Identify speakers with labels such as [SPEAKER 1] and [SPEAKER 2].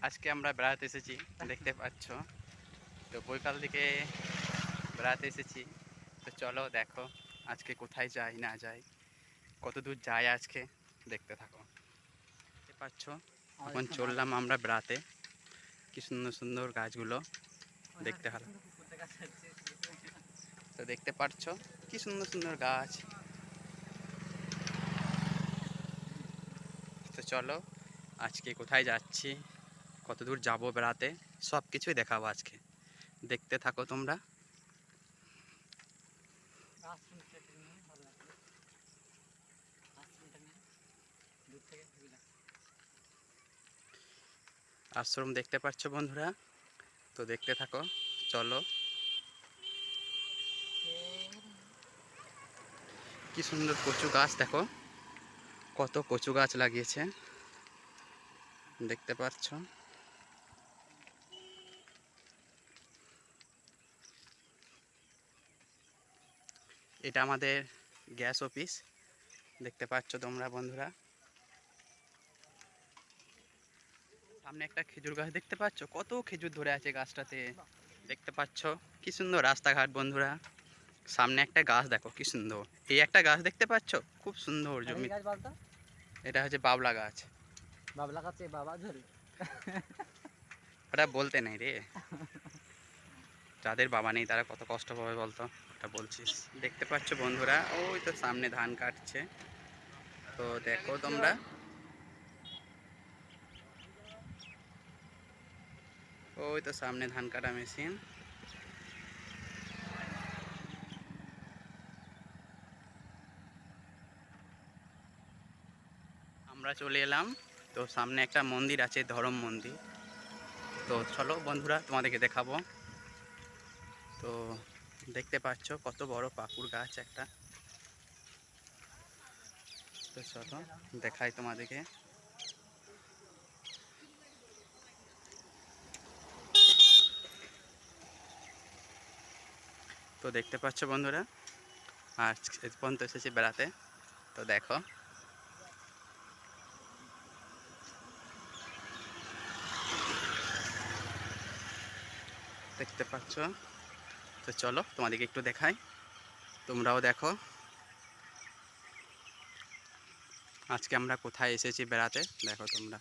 [SPEAKER 1] আজকে আমরা বেড়াতে এসেছি, দেখতে পাচ্ছ। তো বৈকাল দিকে বেড়াতে এসেছি। তো চলো দেখো আজকে কোথায় যাই না যাই, কত দূর যাই আজকে, দেখতে থাকো। দেখতে পাচ্ছ এখন চললাম আমরা বেড়াতে। কি সুন্দর সুন্দর গাছগুলো দেখতে ভালো। তো দেখতে পাচ্ছ কি সুন্দর সুন্দর গাছ। তো চলো আজকে কোথায় যাচ্ছি, কত দূর যাবো বেড়াতে, সব কিছুই দেখাবো আজকে, দেখতে থাকো তোমরা। আশ্রম দেখতে পাচ্ছ বন্ধুরা, তো দেখতে থাকো চলো। কি সুন্দর কচু গাছ, দেখো কত কচু গাছ লাগিয়েছে, দেখতে পাচ্ছ। এটা আমাদের গ্যাস অফিস, দেখতে পাচ্ছ তোমরা বন্ধুরা। সামনে একটা খেজুর গাছ দেখতে পাচ্ছ, কত খেজুর ধরে আছে গাছটাতে, দেখতে পাচ্ছ। কি সুন্দর রাস্তাঘাট বন্ধুরা, সামনে একটা গাছ দেখো কি সুন্দর। এই একটা গাছ দেখতে পাচ্ছ, খুব সুন্দর জমি। এটা হচ্ছে বাবলা গাছ।
[SPEAKER 2] বাবলা গাছে বাবা ধরে
[SPEAKER 1] ওটা বলতে নেই রে, যাদের বাবা নেই তারা কত কষ্ট পাবে বলতো, ওটা বলছিস। দেখতে পাচ্ছ বন্ধুরা, ওই তো সামনে ধান কাটছে, তো দেখো তোমরা। ওই তো সামনে ধান কাটা মেশিন। আমরা চলে এলাম, তো সামনে একটা মন্দির আছে, ধরম মন্দির। তো চলো বন্ধুরা তোমাদেরকে দেখাবো। তো দেখতে পাচ্ছ কত বড় পাকুড় গাছ একটা। তো চলো দেখাই তোমাদেরকে। তো দেখতে পাচ্ছ বন্ধুরা, আর এ পর্যন্ত এসেছি বেড়াতে, তো দেখো। দেখতে পাচ্ছ, তো চলো তোমাদেরকে একটু দেখাই, তোমরাও দেখো আজকে আমরা কোথায় এসেছি বেড়াতে, দেখো তোমরা।